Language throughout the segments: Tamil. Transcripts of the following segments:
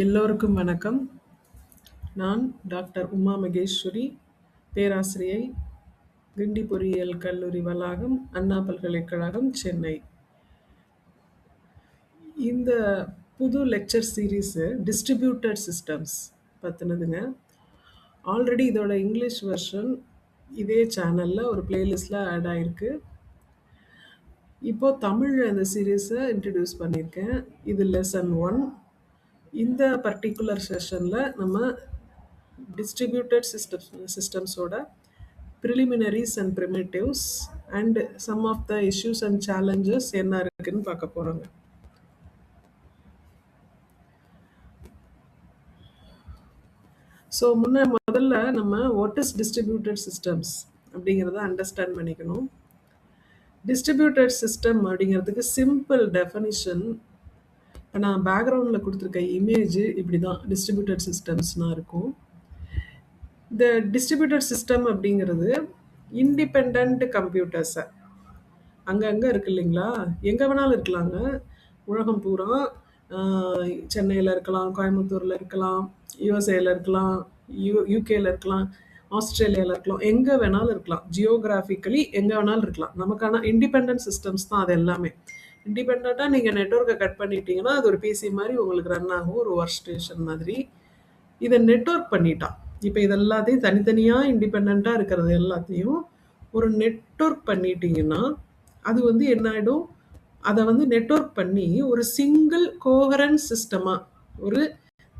எல்லோருக்கும் வணக்கம். நான் டாக்டர் உமா மகேஸ்வரி, பேராசிரியை, கிண்டி பொறியியல் கல்லூரி வளாகம், அண்ணா பல்கலைக்கழகம், சென்னை. இந்த புது லெக்சர் சீரீஸு டிஸ்ட்ரிபியூட்டட் சிஸ்டம்ஸ் பற்றினதுங்க. ஆல்ரெடி இதோட இங்கிலீஷ் வெர்ஷன் இதே சேனலில் ஒரு பிளேலிஸ்டில் ஆட் ஆகிருக்கு. இப்போது தமிழில் இந்த சீரீஸை இன்ட்ரடியூஸ் பண்ணியிருக்கேன். இது லெசன் 1. இந்த பர்டிகுலர் செஷனில் நம்ம distributed systems ஓட preliminaries and primitives and some of the issues and challenges என்ன இருக்குன்னு பார்க்க போகிறோங்க. ஸோ முதல்ல நம்ம வாட் இஸ் டிஸ்ட்ரிபியூட்டட் சிஸ்டம்ஸ் அப்படிங்கிறத அண்டர்ஸ்டாண்ட் பண்ணிக்கணும். டிஸ்ட்ரிபியூட்டட் சிஸ்டம் அப்படிங்கிறதுக்கு சிம்பிள் டெஃபனிஷன் இப்போ நான் பேக்ரவுண்டில் கொடுத்துருக்க இமேஜ் இப்படி தான் டிஸ்ட்ரிபியூட்டட் சிஸ்டம்ஸ்னால் இருக்கும். இந்த டிஸ்ட்ரிபியூட்டட் சிஸ்டம் அப்படிங்கிறது இண்டிபெண்ட் கம்ப்யூட்டர்ஸை அங்கங்கே இருக்கு இல்லைங்களா, எங்கே வேணாலும் இருக்கலாங்க. உலகம் பூரா சென்னையில் இருக்கலாம், கோயம்புத்தூரில் இருக்கலாம், யூஎஸ்ஏல இருக்கலாம், யூகேல இருக்கலாம், ஆஸ்திரேலியாவில் இருக்கலாம், எங்கே வேணாலும் இருக்கலாம். ஜியோகிராஃபிக்கலி எங்கே வேணாலும் இருக்கலாம். நமக்கான இண்டிபெண்ட் சிஸ்டம்ஸ் தான் அது எல்லாமே. இண்டிபெண்ட்டாக நீங்கள் நெட்வொர்க்கை கட் பண்ணிட்டீங்கன்னா அது ஒரு பிசி மாதிரி உங்களுக்கு ரன் ஆகும், ஒரு ஒர்க் ஸ்டேஷன் மாதிரி. இதை நெட்வொர்க் பண்ணிட்டான். இப்போ இது எல்லாத்தையும் தனித்தனியாக இண்டிபெண்ட்டாக இருக்கிறது எல்லாத்தையும் ஒரு நெட்வொர்க் பண்ணிட்டீங்கன்னா அது வந்து என்ன ஆகிடும், அதை வந்து நெட்வொர்க் பண்ணி ஒரு சிங்கிள் கோஹரன்ட் சிஸ்டமாக ஒரு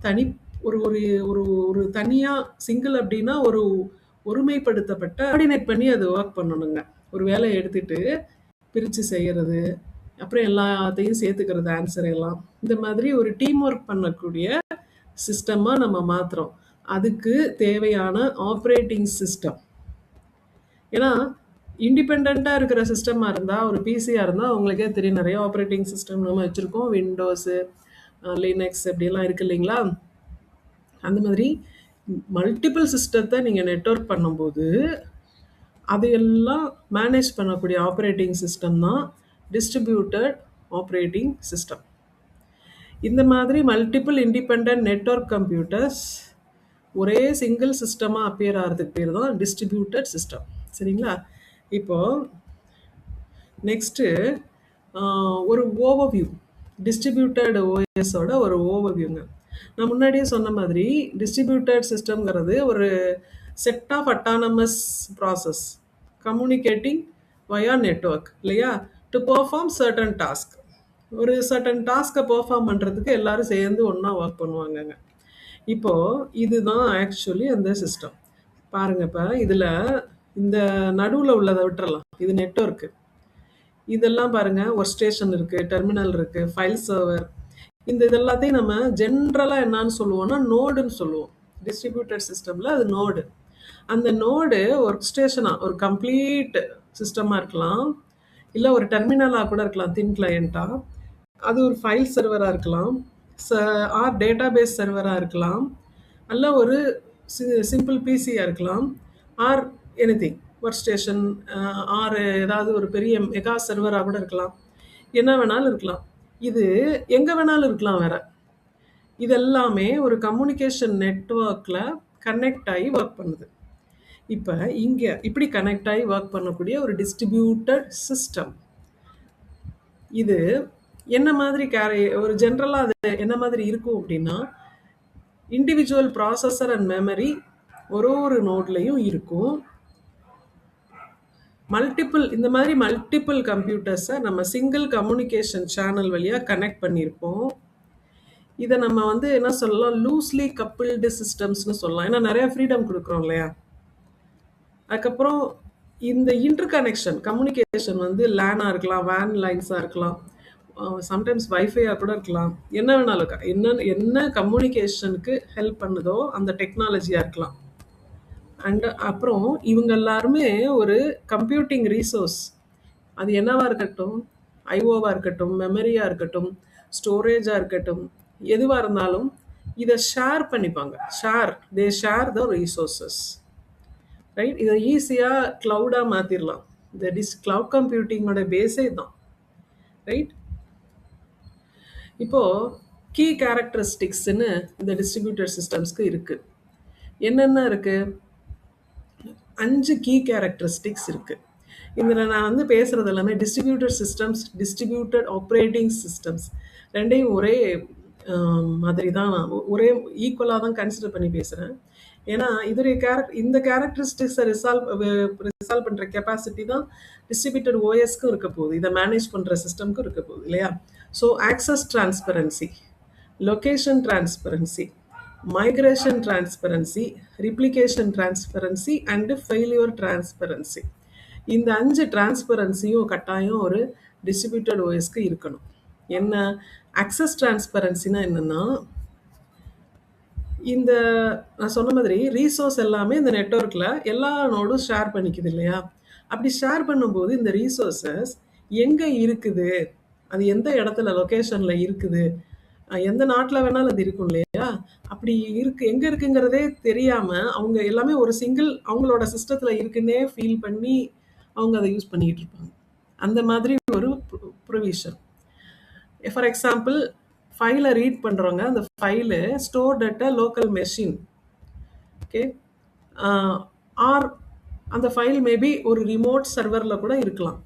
தனி ஒரு ஒரு ஒரு ஒரு தனியாக சிங்கிள் அப்படின்னா ஒரு ஒருமைப்படுத்தப்பட்ட கோஆர்டினேட் பண்ணி அது ஒர்க் பண்ணணுங்க. ஒரு வேலையை எடுத்துகிட்டு பிரித்து செய்கிறது, அப்புறம் எல்லாத்தையும் சேர்த்துக்கிறது, ஆன்சர் எல்லாம் இந்த மாதிரி ஒரு டீம் ஒர்க் பண்ணக்கூடிய சிஸ்டமாக நம்ம மாற்றுறோம். அதுக்கு தேவையான ஆப்ரேட்டிங் சிஸ்டம். ஏன்னா இண்டிபெண்ட்டாக இருக்கிற சிஸ்டமாக இருந்தால், ஒரு பிசியாக இருந்தால் உங்களுக்கே தெரியும், நிறைய ஆப்ரேட்டிங் சிஸ்டம் நம்ம வச்சுருக்கோம். விண்டோஸு, லினக்ஸ் இப்படியெல்லாம் இருக்குது இல்லைங்களா. அந்த மாதிரி மல்டிபிள் சிஸ்டத்தை நீங்கள் நெட்வொர்க் பண்ணும்போது அதையெல்லாம் மேனேஜ் பண்ணக்கூடிய ஆப்ரேட்டிங் சிஸ்டம் தான் டிஸ்ட்ரிபியூட்டட் ஆப்ரேட்டிங் சிஸ்டம். இந்த மாதிரி மல்டிபிள் இண்டிபெண்ட் நெட்வொர்க் கம்ப்யூட்டர்ஸ் ஒரே சிங்கிள் சிஸ்டமாக அப்பியர் ஆகிறதுக்கு பேர் தான் டிஸ்ட்ரிபியூட்டட் சிஸ்டம். சரிங்களா. இப்போது நெக்ஸ்ட்டு ஒரு ஓவர்வியூ, டிஸ்ட்ரிபியூட்டட் ஓஎஸோட ஒரு ஓவர்வியூங்க. நான் முன்னாடியே சொன்ன மாதிரி டிஸ்ட்ரிபியூட்டட் சிஸ்டம்ங்கிறது ஒரு set of autonomous process communicating via network இல்லையா, டு பெர்ஃபார்ம் சர்டன் டாஸ்க். ஒரு சர்டன் டாஸ்க்கை பெர்ஃபார்ம் பண்ணுறதுக்கு எல்லாரும் சேர்ந்து ஒன்றா ஒர்க் பண்ணுவாங்கங்க. இப்போது இதுதான் ஆக்சுவலி அந்த சிஸ்டம். பாருங்கள், இப்போ இதில் இந்த நடுவில் உள்ளதை விட்டுறலாம், இது நெட்வொர்க்கு. இதெல்லாம் பாருங்கள், ஒர்க் ஸ்டேஷன் இருக்குது, டெர்மினல் இருக்குது, ஃபைல் சர்வர். இந்த இதெல்லாத்தையும் நம்ம ஜென்ரலாக என்னன்னு சொல்லுவோம்னா நோடுன்னு சொல்லுவோம். டிஸ்ட்ரிபியூட்டட் சிஸ்டமில் அது நோடு. அந்த நோடு ஒர்க் ஸ்டேஷனாக ஒரு கம்ப்ளீட் சிஸ்டமாக இருக்கலாம், இல்லை ஒரு டெர்மினலாக கூட இருக்கலாம், தின் கிளையண்ட்டாக. அது ஒரு ஃபைல் சர்வராக இருக்கலாம், ஆர் டேட்டா பேஸ் சர்வராக இருக்கலாம், அல்ல ஒரு சிம்பிள் பிசியாக இருக்கலாம், or anything work station, or ஏதாவது ஒரு பெரிய மெகா சர்வராக கூட இருக்கலாம். என்ன வேணாலும் இருக்கலாம். இது எங்கே வேணாலும் இருக்கலாம். வேறு இதெல்லாமே ஒரு கம்யூனிகேஷன் நெட்வொர்க்கில் கனெக்ட் ஆகி ஒர்க் பண்ணுது. இப்போ இங்கே இப்படி கனெக்ட் ஆகி ஒர்க் பண்ணக்கூடிய ஒரு டிஸ்ட்ரிபியூட்டட் சிஸ்டம் இது என்ன மாதிரி ஒரு ஜென்ரலாக அது என்ன மாதிரி இருக்கும் அப்படின்னா, இண்டிவிஜுவல் ப்ராசஸர் அண்ட் மெமரி ஒரு நோட்லையும் இருக்கும். இந்த மாதிரி மல்டிபிள் கம்ப்யூட்டர்ஸை நம்ம சிங்கிள் கம்யூனிகேஷன் சேனல் வழியாக கனெக்ட் பண்ணியிருப்போம். இதை நம்ம வந்து என்ன சொல்லலாம், லூஸ்லி கப்பிள்டு சிஸ்டம்ஸ்னு சொல்லலாம். ஏன்னா நிறைய ஃப்ரீடம் கொடுக்குறோம் இல்லையா. அதுக்கப்புறம் இந்த இன்டர் கனெக்ஷன் கம்யூனிகேஷன் வந்து லேனாக இருக்கலாம், வேன் லைன்ஸாக இருக்கலாம், சம்டைம்ஸ் வைஃபையாக கூட இருக்கலாம், என்ன வேணாலும் என்ன கம்யூனிகேஷனுக்கு ஹெல்ப் பண்ணுதோ அந்த டெக்னாலஜியாக இருக்கலாம். அண்ட் அப்புறம் இவங்க எல்லாருமே ஒரு கம்ப்யூட்டிங் ரீசோர்ஸ். அது என்னவாக இருக்கட்டும், ஐஓவாக இருக்கட்டும், மெமரியாக இருக்கட்டும், ஸ்டோரேஜாக இருக்கட்டும், எதுவாக இருந்தாலும் இதை ஷேர் பண்ணிப்பாங்க. They share the resources, right. இதை ஈஸியாக க்ளவுடாக மாற்றிடலாம். இந்த க்ளவுட் கம்ப்யூட்டிங்கோட பேஸே தான், ரைட். இப்போது கீ கேரக்டரிஸ்டிக்ஸ்னு இந்த டிஸ்ட்ரிபியூட்டட் சிஸ்டம்ஸ்க்கு இருக்கு. என்னென்ன இருக்கு? 5 கீ கேரக்டரிஸ்டிக்ஸ் இருக்கு. இதுல நான் வந்து பேசுறது எல்லாமே distributed systems, distributed operating systems ரெண்டையும் ஒரே மாதிரி தான் ஒரே ஈக்குவலாக தான் கன்சிடர் பண்ணி பேசுகிறேன். ஏன்னா இதோடைய இந்த கேரக்டரிஸ்டிக்ஸை ரிசால்வ் பண்ணுற கெப்பாசிட்டி தான் டிஸ்ட்ரிபியூட்டட் ஓஎஸ்க்கும் இருக்க போகுது, இதை மேனேஜ் பண்ணுற சிஸ்டம்க்கும் இருக்க போகுது இல்லையா? So access transparency, location transparency, migration transparency, replication transparency and failure transparency. இந்த 5 டிரான்ஸ்பரன்சியும் கட்டாயம் ஒரு டிஸ்ட்ரிபியூட்டட் ஓஎஸ்க்கு இருக்கணும். என்ன ஆக்சஸ் டிரான்ஸ்பரன்சினா என்னன்னா, இந்த நான் சொன்ன மாதிரி ரீசோர்ஸ் எல்லாமே இந்த நெட்வொர்க்கில் எல்லா நோடும் ஷேர் பண்ணிக்குது இல்லையா? அப்படி ஷேர் பண்ணும்போது இந்த ரீசோர்ஸஸ் எங்கே இருக்குது, அது எந்த இடத்துல லொக்கேஷனில் இருக்குது, எந்த நாட்டில் வேணாலும் அது இருக்கும் இல்லையா? அப்படி எங்கே இருக்குங்கிறதே தெரியாமல் அவங்க எல்லாமே ஒரு சிங்கிள் அவங்களோட சிஸ்டத்தில் இருக்குன்னே ஃபீல் பண்ணி அவங்க அதை யூஸ் பண்ணிக்கிட்டு இருப்பாங்க. அந்த மாதிரி ஒரு ப்ரொவிஷன். ஃபார் எக்ஸாம்பிள், ஃபைலை ரீட் பண்ணுறவங்க அந்த file stored at a local machine. Okay, or அந்த ஃபைல் மேபி ஒரு ரிமோட் சர்வரில் கூட இருக்கலாம்.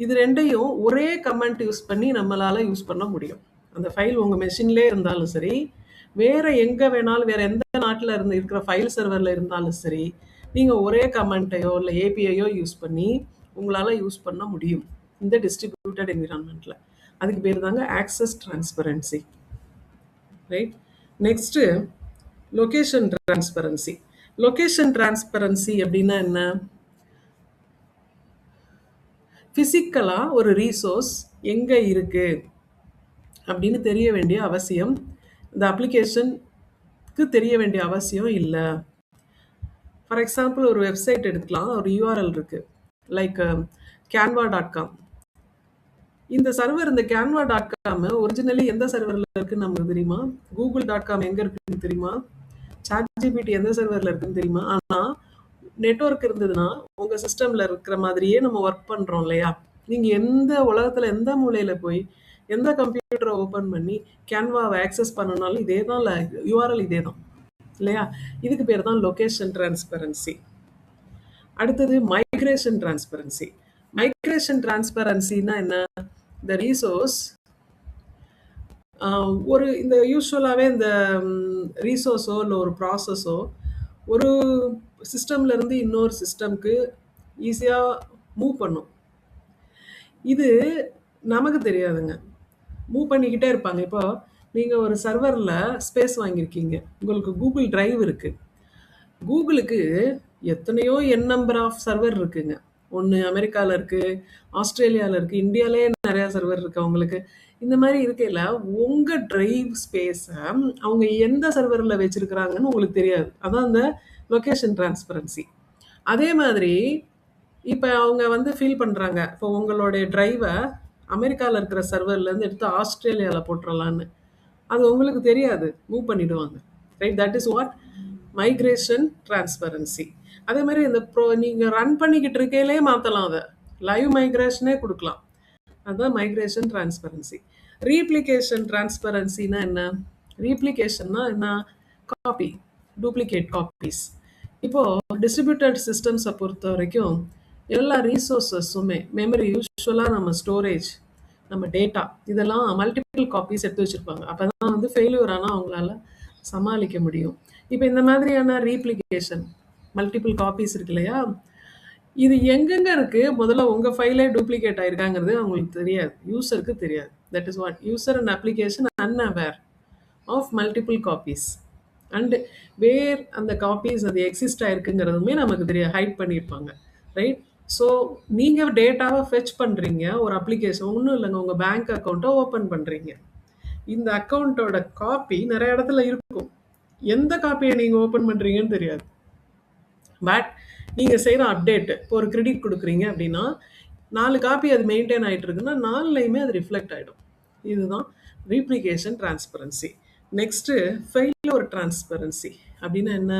இது ரெண்டையும் ஒரே கமெண்ட் யூஸ் பண்ணி நம்மளால் யூஸ் பண்ண முடியும். அந்த ஃபைல் உங்கள் மெஷின்லேயே இருந்தாலும் சரி, வேறு எங்கே வேணாலும் வேறு எந்த நாட்டில் இருக்கிற ஃபைல் சர்வரில் இருந்தாலும் சரி, நீங்கள் ஒரே கமெண்ட்டையோ இல்லை ஏபிஐயோ யூஸ் பண்ணி உங்களால் யூஸ் பண்ண முடியும் இந்த டிஸ்ட்ரிபியூட்டட் என்விரான்மெண்ட்டில். அதுக்கு பேர் தாங்க access transparency. Right. Next location transparency. Location transparency அப்படின்னா என்ன? ஃபிசிக்கலாக ஒரு ரீசோர்ஸ் எங்கே இருக்குது அப்படின்னு தெரிய வேண்டிய அவசியம் இந்த அப்ளிகேஷனுக்கு தெரிய வேண்டிய அவசியம் இல்லை. ஃபார் எக்ஸாம்பிள், ஒரு வெப்சைட் எடுக்கலாம், ஒரு யூஆர்எல் இருக்குது, லைக் canva.com. இந்த சர்வர், இந்த canva.com ஒரிஜினலி எந்த சர்வரில் இருக்குன்னு நமக்கு தெரியுமா? google.com எங்கே இருக்குன்னு தெரியுமா? ChatGPT எந்த சர்வரில் இருக்குன்னு தெரியுமா? ஆனால் நெட்வொர்க் இருந்ததுன்னா உங்கள் சிஸ்டமில் இருக்கிற மாதிரியே நம்ம ஒர்க் பண்ணுறோம் இல்லையா? நீங்கள் எந்த உலகத்தில் எந்த மூலையில் போய் எந்த கம்ப்யூட்டரை ஓப்பன் பண்ணி கேன்வாவை ஆக்சஸ் பண்ணனாலும் இதே தான், யூஆர்எல் இதே தான் இல்லையா? இதுக்கு பேர் தான் லொகேஷன் டிரான்ஸ்பரன்சி. அடுத்தது மைக்ரேஷன் டிரான்ஸ்பரன்சி. மைக்ரேஷன் டிரான்ஸ்பரன்சினா என்ன? இந்த ரீசோர்ஸ் ஒரு இந்த யூஸ்வலாகவே இந்த ரீசோர்ஸோ இல்லை ஒரு ப்ராசஸோ ஒரு சிஸ்டம்லேருந்து இன்னொரு சிஸ்டம்க்கு ஈஸியாக மூவ் பண்ணும். இது நமக்கு தெரியாதுங்க, மூவ் பண்ணிக்கிட்டே இருப்பாங்க. இப்போ நீங்கள் ஒரு சர்வரில் ஸ்பேஸ் வாங்கியிருக்கீங்க, உங்களுக்கு கூகுள் டிரைவ் இருக்குது. கூகுளுக்கு எத்தனையோ நம்பர் ஆஃப் சர்வர் இருக்குங்க. ஒன்று அமெரிக்காவில் இருக்குது, ஆஸ்திரேலியாவில் இருக்குது, இந்தியாவிலே நிறையா சர்வர் இருக்குது அவங்களுக்கு. இந்த மாதிரி இருக்கையில் உங்கள் டிரைவ் ஸ்பேஸை அவங்க எந்த சர்வரில் வச்சுருக்கிறாங்கன்னு உங்களுக்கு தெரியாது. அதான் அந்த லொக்கேஷன் டிரான்ஸ்பரன்சி. அதே மாதிரி இப்போ அவங்க வந்து ஃபீல் பண்ணுறாங்க, இப்போ உங்களுடைய டிரைவை அமெரிக்காவில் இருக்கிற சர்வர்லேருந்து எடுத்து ஆஸ்திரேலியாவில் போட்டுடலான்னு. அது உங்களுக்கு தெரியாது, மூவ் பண்ணிவிடுவாங்க. Right, that is what migration transparency. அதே மாதிரி இந்த நீங்கள் ரன் பண்ணிக்கிட்டு இருக்கையிலே மாற்றலாம், அதை லைவ் மைக்ரேஷனே கொடுக்கலாம். அதுதான் மைக்ரேஷன் டிரான்ஸ்பரன்சி. ரீப்ளிகேஷன் டிரான்ஸ்பரன்சினா என்ன? ரீப்ளிகேஷன்னா என்ன? Copy, duplicate copies. இப்போது டிஸ்ட்ரிபியூட்டட் சிஸ்டம்ஸை பொறுத்த வரைக்கும் எல்லா ரீசோர்ஸஸுமே, மெமரி, யூஸ்வலாக நம்ம ஸ்டோரேஜ், நம்ம டேட்டா, இதெல்லாம் மல்டிபிள் காப்பீஸ் எடுத்து வச்சுருப்பாங்க. அப்போ தான் வந்து ஃபெயிலியர் ஆனால் அவங்களால சமாளிக்க முடியும். இப்போ இந்த மாதிரியான ரீப்ளிகேஷன், மல்டிபிள் காப்பீஸ் இருக்கு இல்லையா, இது எங்கெங்கே இருக்குது? முதல்ல உங்கள் ஃபைலே டூப்ளிகேட் ஆகிருக்காங்கிறது அவங்களுக்கு தெரியாது, யூசருக்கு தெரியாது. That is what user and application unaware of multiple copies. And where அந்த காப்பீஸ் அது எக்ஸிஸ்ட் ஆகிருக்குங்கிறதுமே நமக்கு தெரியாது, ஹைட் பண்ணியிருப்பாங்க. ரைட். ஸோ நீங்கள் டேட்டாவை ஃபெச் பண்ணுறீங்க, ஒரு அப்ளிகேஷன் ஒன்றும் இல்லைங்க, உங்கள் பேங்க் அக்கௌண்ட்டை ஓப்பன் பண்ணுறீங்க. இந்த அக்கௌண்ட்டோட காப்பி நிறைய இடத்துல இருக்கும், எந்த காப்பியை நீங்கள் ஓப்பன் பண்ணுறீங்கன்னு தெரியாது. பட் நீங்கள் செய்கிற அப்டேட்டு, இப்போ ஒரு கிரெடிட் கொடுக்குறீங்க அப்படின்னா 4 காப்பி அது மெயின்டைன் ஆகிட்டு இருக்குன்னா 4லையுமே அது ரிஃப்ளெக்ட் ஆகிடும். இதுதான் ரீப்ளிகேஷன் டிரான்ஸ்பரன்சி. நெக்ஸ்ட்டு ஃபெயிலியர் டிரான்ஸ்பரன்சி அப்படின்னா என்ன?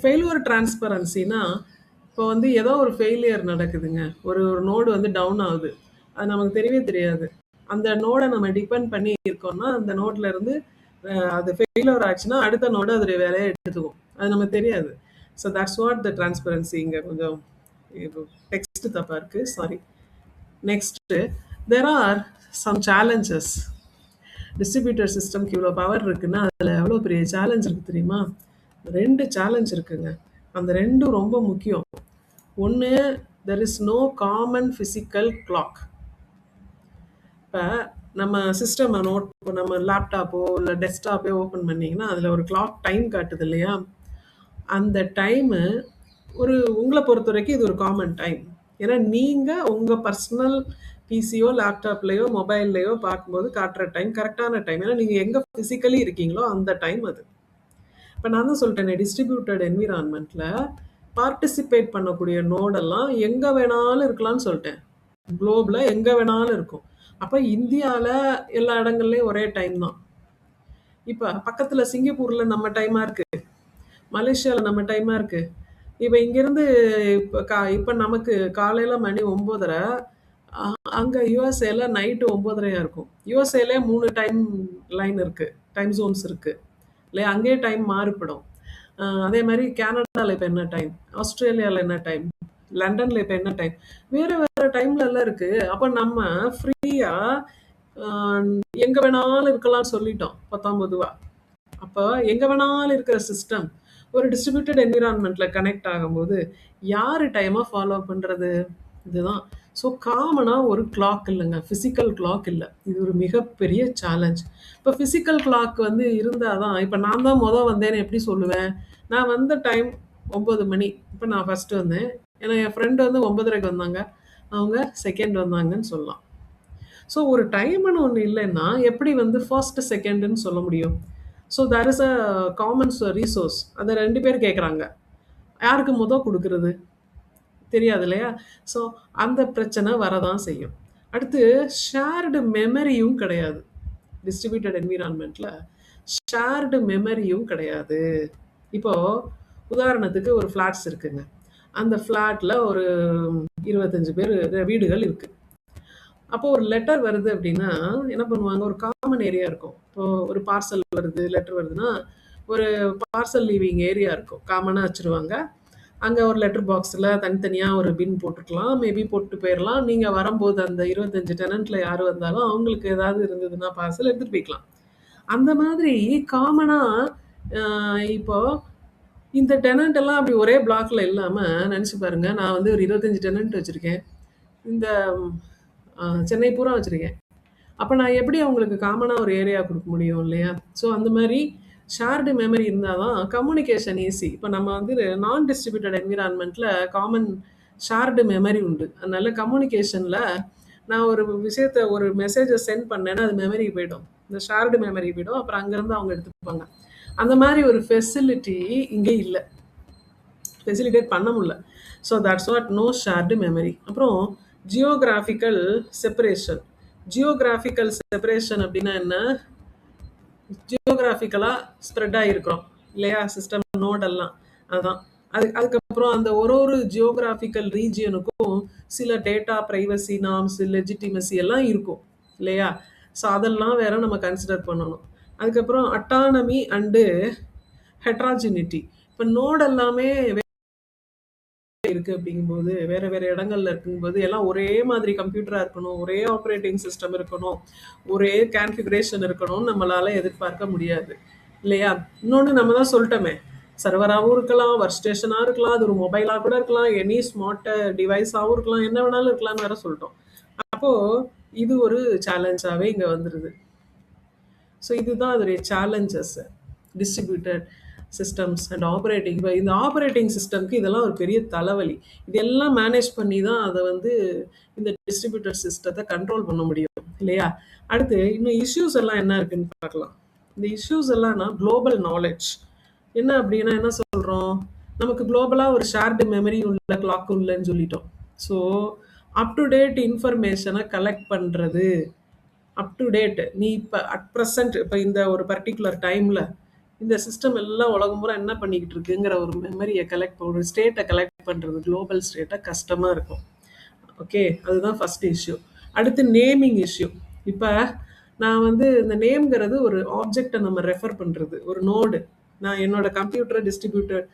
ஃபெயிலியர் டிரான்ஸ்பரன்சினா இப்போ வந்து ஏதோ ஒரு ஃபெயிலியர் நடக்குதுங்க. ஒரு ஒரு நோடு வந்து டவுன் ஆகுது. அது நமக்கு தெரியவே தெரியாது. அந்த நோட நம்ம டிபெண்ட் பண்ணி இருக்கோம்னா, அந்த நோட்ல இருந்து அது ஃபெயிலியர் ஆச்சுன்னா, அடுத்த நோடு அதோடைய வேலைய எடுத்துக்கும். அது நமக்கு தெரியாது. So that's what the transparency இங்க கொஞ்சம் டெக்ஸ்ட் தப்பா இருக்கு. Sorry. Next there are some challenges. Distributor சிஸ்டம்க்கு இவ்வளோ பவர் இருக்குன்னா, அதில் எவ்வளோ பெரிய சேலஞ்ச் இருக்கு தெரியுமா? 2 சேலஞ்ச் இருக்குங்க. அந்த 2ம் ரொம்ப முக்கியம். ஒண்ணு, there is no common physical clock. இப்போ நம்ம சிஸ்டம் நோட் இப்போ நம்ம லேப்டாப்போ இல்லை டெஸ்க்டாப்போ ஓப்பன் பண்ணீங்கன்னா அதில் ஒரு கிளாக் டைம் காட்டுது இல்லையா? அந்த டைமு ஒரு உங்களை பொறுத்த வரைக்கும் இது ஒரு காமன் டைம். ஏன்னா நீங்கள் உங்கள் பர்சனல் பிசியோ லேப்டாப்லேயோ மொபைல்லையோ பார்க்கும்போது காட்டுற டைம் கரெக்டான டைம். ஏன்னா நீங்கள் எங்கே ஃபிசிக்கலி இருக்கீங்களோ அந்த டைம் அது. இப்போ நான் தான் சொல்லிட்டேனே, டிஸ்ட்ரிபியூட்டட் என்விரான்மெண்ட்டில் பார்ட்டிசிபேட் பண்ணக்கூடிய நோடெல்லாம் எங்கே வேணாலும் இருக்கலாம்னு சொல்லிட்டேன். குளோபில் எங்கே வேணாலும் இருக்கும். அப்போ இந்தியாவில் எல்லா இடங்கள்லையும் ஒரே டைம் தான். இப்போ பக்கத்தில் சிங்கப்பூரில் நம்ம டைமாக இருக்குது, மலேசியாவில் நம்ம டைமாக இருக்குது. இப்போ இங்கேருந்து இப்போ நமக்கு காலையில் மணி 9:30, அங்கே யூஎஸ்ஏல நைட்டு 9:30 இருக்கும். யூஎஸ்ஏல 3 டைம் லைன் இருக்குது, டைம் ஜோன்ஸ் இருக்குது இல்லையா? அங்கேயே டைம் மாறுபடும். அதே மாதிரி கனடாவில் இப்போ என்ன டைம், ஆஸ்திரேலியாவில் என்ன டைம், லண்டனில் இப்போ என்ன டைம், வேறு வேறு டைம்ல எல்லாம் இருக்குது. அப்போ நம்ம ஃப்ரீயாக எங்கே வேணாலும் இருக்கலாம்னு சொல்லிட்டோம் 19 அப்போ எங்கே வேணாலும் இருக்கிற சிஸ்டம் ஒரு டிஸ்ட்ரிபியூட்டட் என்விரான்மெண்ட்டில் கனெக்ட் ஆகும்போது யார் டைமை ஃபாலோ பண்ணுறது? இதுதான். ஸோ காமனாக ஒரு கிளாக் இல்லைங்க, ஃபிசிக்கல் கிளாக் இல்லை. இது ஒரு மிகப்பெரிய சேலஞ்ச். இப்போ ஃபிசிக்கல் கிளாக் வந்து இருந்தால் தான், இப்போ நான் தான் வந்தேன்னு எப்படி சொல்லுவேன்? நான் வந்த டைம் 9 மணி. இப்போ நான் ஃபஸ்ட்டு வந்தேன், ஏன்னா என் ஃப்ரெண்டு வந்து 9:30 வந்தாங்க, அவங்க செகண்ட் வந்தாங்கன்னு சொல்லலாம். ஸோ ஒரு டைம்னு ஒன்று இல்லைன்னா எப்படி வந்து ஃபர்ஸ்ட் செகண்டுன்னு சொல்ல முடியும்? So there is a common resource. அதை 2 பேர் கேட்குறாங்க, யாருக்கு கொடுக்கறது தெரியாது இல்லையா? ஸோ அந்த பிரச்சனை வரதான் செய்யும். அடுத்து ஷேர்டு மெமரியும் கிடையாது. டிஸ்ட்ரிபியூட்டட் என்விரான்மெண்ட்டில் ஷேர்டு மெமரியும் கிடையாது. இப்போது உதாரணத்துக்கு ஒரு ஃப்ளாட்ஸ் இருக்குங்க. அந்த ஃப்ளாட்டில் ஒரு 25 பேர் வீடுகள் இருக்குது. அப்போ ஒரு லெட்டர் வருது அப்படின்னா என்ன பண்ணுவாங்க? ஒரு காமன் ஏரியா இருக்கும். இப்போ ஒரு பார்சல் வருது, லெட்டர் வருதுன்னா ஒரு பார்சல் லீவிங் ஏரியா இருக்கும், காமனாக வச்சுருவாங்க. அங்கே ஒரு லெட்டர் பாக்ஸில் தனித்தனியாக ஒரு பின் போட்டுக்கலாம், மேபி போட்டு போயிடலாம். நீங்கள் வரும்போது அந்த 25 டெனண்ட்டில் யார் வந்தாலும் அவங்களுக்கு ஏதாவது இருந்ததுன்னா பார்சல் எடுத்துகிட்டு போய்க்கலாம். அந்த மாதிரி காமனாக இப்போ இந்த டெனண்ட் எல்லாம் அப்படி ஒரே பிளாக்ல இல்லாமல் நினச்சி பாருங்க, நான் வந்து ஒரு 25 டெனண்ட் வச்சுருக்கேன், இந்த சென்னை பூரா வச்சுருக்கேன். அப்போ நான் எப்படி அவங்களுக்கு காமனாக ஒரு ஏரியா கொடுக்க முடியும் இல்லையா? ஸோ அந்த மாதிரி ஷேர்டு மெமரி இருந்தால் தான் கம்யூனிகேஷன் ஈஸி. இப்போ நம்ம வந்து நான் டிஸ்ட்ரிபியூட்டட் என்விரான்மெண்ட்டில் காமன் ஷேர்டு மெமரி உண்டு. அதனால கம்யூனிகேஷனில் நான் ஒரு விஷயத்தை, ஒரு மெசேஜை சென்ட் பண்ணேன்னா அது மெமரிக்கு போய்டும், இந்த ஷேர்டு மெமரி போய்டும். அப்புறம் அங்கேருந்து அவங்க எடுத்துப்பாங்க. அந்த மாதிரி ஒரு ஃபெசிலிட்டி இங்கே இல்லை, ஃபெசிலிட்டேட் பண்ண முடியல. So that's what no shared memory. அப்புறம் ஜியோகிராஃபிக்கல் செப்பரேஷன். ஜியோகிராஃபிக்கல் செப்பரேஷன் அப்படின்னா என்ன? ஜியோகிராஃபிக்கலாக ஸ்ப்ரெட் ஆகிருக்கிறோம் இல்லையா, சிஸ்டம் நோடெல்லாம். அதுதான். அதுக்கப்புறம் அந்த ஒரு ஜியோகிராஃபிக்கல் ரீஜியனுக்கும் சில டேட்டா ப்ரைவசி நார்ம்ஸ், லெஜிட்டிமசி எல்லாம் இருக்கும் இல்லையா? ஸோ அதெல்லாம் வேற நம்ம கன்சிடர் பண்ணணும். அதுக்கப்புறம் அட்டானமி அண்டு ஹெட்ராஜினிட்டி. இப்போ நோடு எல்லாமே இருக்குது அப்படிங்கும்போது, வேறு வேறு இடங்கள்ல இருக்கும்போது எல்லாம் ஒரே மாதிரி கம்ப்யூட்டராக இருக்கணும், ஒரே ஆப்ரேட்டிங் சிஸ்டம் இருக்கணும், ஒரே கான்ஃபிகரேஷன் இருக்கணும்னு நம்மளால் எதிர்பார்க்க முடியாது இல்லையா? இன்னொன்று நம்ம தான் சொல்லிட்டோமே, சர்வராகவும் இருக்கலாம், ஒர்க் ஸ்டேஷனாக இருக்கலாம், அது ஒரு மொபைலாக கூட இருக்கலாம், எனி ஸ்மார்ட் டிவைஸாகவும் இருக்கலாம், என்ன வேணாலும் இருக்கலாம்னு வேற சொல்லிட்டோம். அப்போது இது ஒரு சேலஞ்சாகவே இங்கே வந்துடுது. ஸோ இதுதான் அதோடைய challenges, distributed systems and operating. இப்போ இந்த ஆப்ரேட்டிங் சிஸ்டம்க்கு இதெல்லாம் ஒரு பெரிய தலைவலி. இதெல்லாம் மேனேஜ் பண்ணி தான் அதை வந்து இந்த டிஸ்ட்ரிபியூட்டட் சிஸ்டத்தை கண்ட்ரோல் பண்ண முடியும் இல்லையா? அடுத்து இன்னும் இஷ்யூஸ் எல்லாம் என்ன இருக்குன்னு பார்க்கலாம். இந்த இஷ்யூஸ் எல்லாம்னா குளோபல் நாலேஜ். என்ன அப்படின்னா என்ன சொல்கிறோம்? நமக்கு குளோபலாக ஒரு ஷேர்டு மெமரி உள்ள கிளாக் உள்ளன்னு சொல்லிட்டோம். ஸோ அப் டு டேட் இன்ஃபர்மேஷனை கலெக்ட் பண்ணுறது, அப் டு டேட் நீ இப்போ அட் ப்ரெசன்ட் இப்போ இந்த ஒரு பர்டிகுலர் டைமில் இந்த சிஸ்டம் எல்லாம் உலகம் பூரா என்ன பண்ணிக்கிட்டு இருக்குங்கிற ஒரு மெமரியை கலெக்ட், ஒரு ஸ்டேட்டை கலெக்ட் பண்ணுறது குளோபல் ஸ்டேட்டை கஷ்டமாக இருக்கும். ஓகே, அதுதான் ஃபர்ஸ்ட் இஷ்யூ. அடுத்து நேமிங் இஷ்யூ. இப்போ நான் வந்து இந்த நேம்ங்கிறது ஒரு ஆப்ஜெக்டை நம்ம ரெஃபர் பண்ணுறது, ஒரு நோடு. நான் என்னோட கம்ப்யூட்டரை டிஸ்ட்ரிபியூட்டட்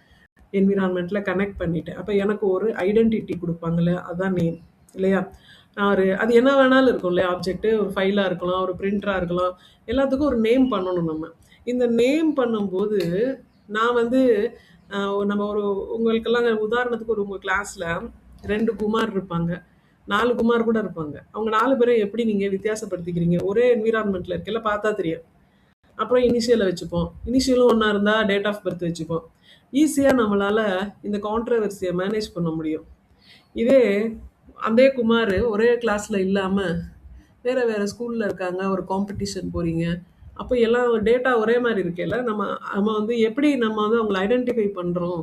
என்விரான்மெண்ட்டில் கனெக்ட் பண்ணிட்டேன். அப்போ எனக்கு ஒரு ஐடென்டிட்டி கொடுப்பாங்கல்ல, அதுதான் நேம் இல்லையா? நான் ஒரு அது என்ன வேணாலும் இருக்கும் இல்லையா? ஆப்ஜெக்ட்டு ஒரு ஃபைலாக இருக்கலாம், ஒரு பிரிண்டராக இருக்கலாம், எல்லாத்துக்கும் ஒரு நேம் பண்ணணும் நம்ம. இந்த நேம் பண்ணும்போது நான் வந்து நம்ம ஒரு உங்களுக்கெல்லாம் உதாரணத்துக்கு ஒரு உங்கள் கிளாஸில் 2 குமார் இருப்பாங்க, 4 குமார் கூட இருப்பாங்க. அவங்க 4 பேரும் எப்படி நீங்கள் வித்தியாசப்படுத்திக்கிறீங்க? ஒரே என்விரான்மெண்ட்டில் இருக்கல, பார்த்தா தெரியும். அப்புறம் இனிஷியலை வச்சுப்போம், இனிஷியலும் ஒன்றா இருந்தால் டேட் ஆஃப் பர்த் வச்சுப்போம். ஈஸியாக நம்மளால் இந்த கான்ட்ரவர்சியை மேனேஜ் பண்ண முடியும். இதே அதே குமார் ஒரே கிளாஸில் இல்லாமல் வேறு வேறு ஸ்கூலில் இருக்காங்க, ஒரு காம்படிஷன் போகிறீங்க, அப்போ எல்லாம் டேட்டா ஒரே மாதிரி இருக்கேல்ல, நம்ம நம்ம வந்து எப்படி நம்ம வந்து அவங்களை ஐடென்டிஃபை பண்ணுறோம்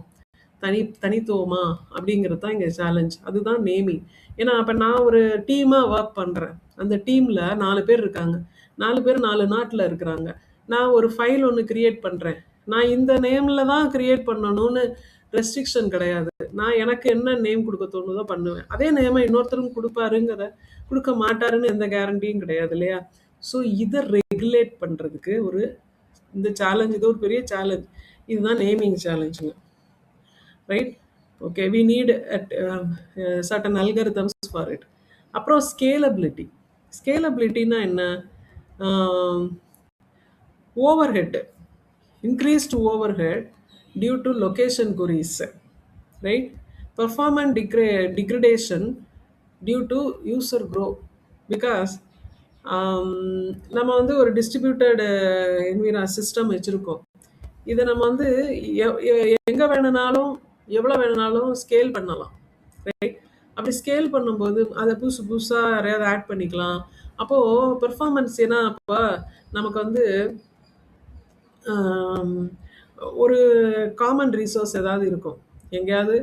தனித்துவமா அப்படிங்கிறது தான் இங்கே சேலஞ்ச். அதுதான் நேமிங். ஏன்னா அப்போ நான் ஒரு டீமாக ஒர்க் பண்ணுறேன், அந்த டீமில் 4 பேர் இருக்காங்க, 4 பேர் 4 நாட்டில் இருக்கிறாங்க. நான் ஒரு ஃபைல் ஒன்று கிரியேட் பண்ணுறேன், நான் இந்த நேமில் தான் கிரியேட் பண்ணணும்னு ரெஸ்ட்ரிக்ஷன் கிடையாது. நான் எனக்கு என்ன நேம் கொடுக்க தோணுதோ பண்ணுவேன். அதே நேமை இன்னொருத்தரும் கொடுக்க மாட்டாருன்னு எந்த கேரண்டியும் கிடையாது இல்லையா? ஸோ இதை ரெகுலேட் பண்ணுறதுக்கு இந்த சேலஞ்ச், இது ஒரு பெரிய சேலஞ்ச். இதுதான் நேமிங் சேலஞ்சுங்க. Right? Okay, we need certain algorithms for it. அப்புறம் ஸ்கேலபிலிட்டி. ஸ்கேலபிலிட்டின்னா என்ன? Overhead, increased overhead due to location queries, right? Performance degradation due to user growth, because நம்ம வந்து ஒரு டிஸ்ட்ரிபியூட்டட் சிஸ்டம் வச்சுருக்கோம். இதை நம்ம வந்து எங்கே வேணுனாலும் எவ்வளோ வேணுனாலும் ஸ்கேல் பண்ணலாம், ரைட்? அப்படி ஸ்கேல் பண்ணும்போது அதை புதுசாக யாரையாவது ஆட் பண்ணிக்கலாம். அப்போது பெர்ஃபார்மன்ஸ் ஏன்னா அப்போ நமக்கு வந்து ஒரு காமன் ரிசோர்ஸ் ஏதாவது இருக்கும், எங்கேயாவது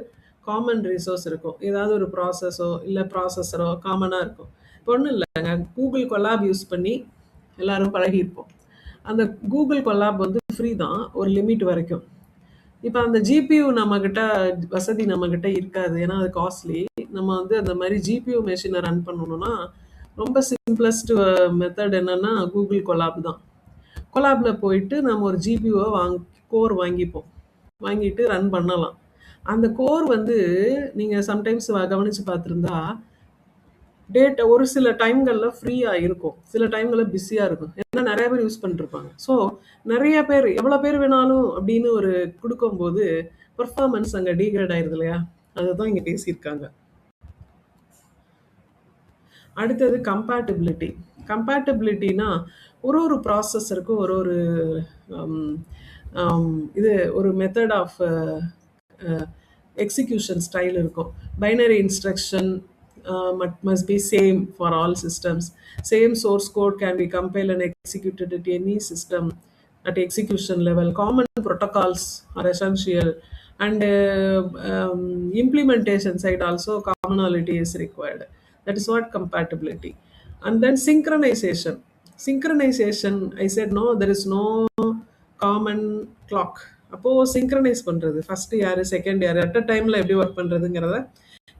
காமன் ரிசோர்ஸ் இருக்கும், ஏதாவது ஒரு ப்ராசஸோ இல்லை ப்ராசஸரோ காமனாக இருக்கும். இப்போ ஒன்றும் இல்லைங்க, கூகுள் கொலாப் யூஸ் பண்ணி எல்லோரும் பழகியிருப்போம். அந்த கூகுள் கொலாப் வந்து ஃப்ரீ தான் ஒரு லிமிட் வரைக்கும். இப்போ அந்த ஜிபியூ நம்மக்கிட்ட வசதி நம்மக்கிட்ட இருக்காது, ஏன்னா அது காஸ்ட்லி. நம்ம வந்து அந்த மாதிரி ஜிபியூ மெஷினை ரன் பண்ணணும்னா ரொம்ப சிம்பிளஸ்ட் மெத்தட் என்னென்னா கூகுள் கொலாப் தான். கொலாபில் போயிட்டு நம்ம ஒரு ஜிபியூவை கோர் வாங்கிட்டு ரன் பண்ணலாம். அந்த கோர் வந்து நீங்கள் சம்டைம்ஸ் கவனித்து பார்த்துருந்தா டேட்டா ஒரு சில டைம்களில் ஃப்ரீயாக இருக்கும், சில டைம்களில் பிஸியாக இருக்கும், ஏன்னா நிறைய பேர் யூஸ் பண்ணிருப்பாங்க. ஸோ நிறைய பேர் எவ்வளோ பேர் வேணாலும் அப்படின்னு ஒரு கொடுக்கும்போது பெர்ஃபார்மன்ஸ் அங்கே டீக்ரேட் ஆயிடுது இல்லையா? அதுதான் இங்கே பேசியிருக்காங்க. அடுத்தது கம்பேட்டபிலிட்டி. கம்பேட்டபிலிட்டினா ஒரு ப்ராசஸருக்கும் ஒரு இது ஒரு மெத்தட் ஆஃப் எக்ஸிக்யூஷன் ஸ்டைல் இருக்கும். Binary instruction must be same for all systems. Same source code can be compiled and executed at any system at execution level. Common protocols are essential, and implementation side also commonality is required. That is what compatibility. And then synchronization. I said no, there is no common clock. அப்போது சிங்க்ரனைஸ் பண்ணுறது, ஃபஸ்ட்டு யார் செகண்ட் யார் அட் அ டைமில் எப்படி ஒர்க் பண்ணுறதுங்கிறத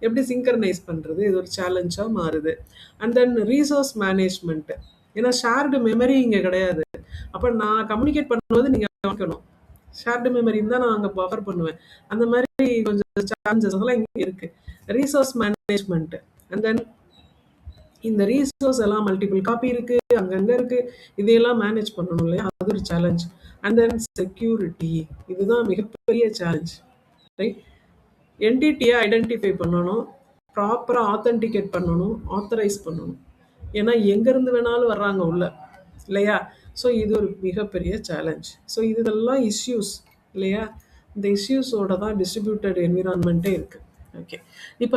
எப்படி சிங்க்ரனைஸ் பண்ணுறது, இது ஒரு சேலஞ்சாக மாறுது. அண்ட் தென் ரீசோர்ஸ் மேனேஜ்மெண்ட்டு, ஏன்னா ஷேர்டு மெமரி இங்கே கிடையாது. அப்போ நான் கம்யூனிகேட் பண்ணும்போது நீங்கள் கவனிக்கணும், ஷேர்டு மெமரின்னு தான் நான் அங்கே பஃபர் பண்ணுவேன். அந்த மாதிரி கொஞ்சம் சேலஞ்சஸ் எல்லாம் இங்கே இருக்குது. ரீசோர்ஸ் மேனேஜ்மெண்ட்டு, அண்ட் தென் இந்த ரீசோர்ஸ் எல்லாம் மல்டிபிள் காப்பி இருக்குது, அங்கங்கே இருக்குது, இதையெல்லாம் மேனேஜ் பண்ணணும் இல்லையா? அது ஒரு சேலஞ்ச். அண்ட் தென் செக்யூரிட்டி, இதுதான் மிகப்பெரிய சேலஞ்ச், ரைட்? என்டிட்டியை ஐடென்டிஃபை பண்ணணும், ப்ராப்பராக ஆத்தென்டிகேட் பண்ணணும், ஆத்தரைஸ் பண்ணணும், ஏன்னா எங்கேருந்து வேணாலும் வர்றாங்க உள்ள இல்லையா? ஸோ இது ஒரு மிகப்பெரிய சேலஞ்ச். ஸோ இதெல்லாம் இஷ்யூஸ் இல்லையா? இந்த இஷ்யூஸோட தான் டிஸ்ட்ரிபியூட்டட் என்விரான்மெண்ட்டே இருக்குது. ஓகே, இப்போ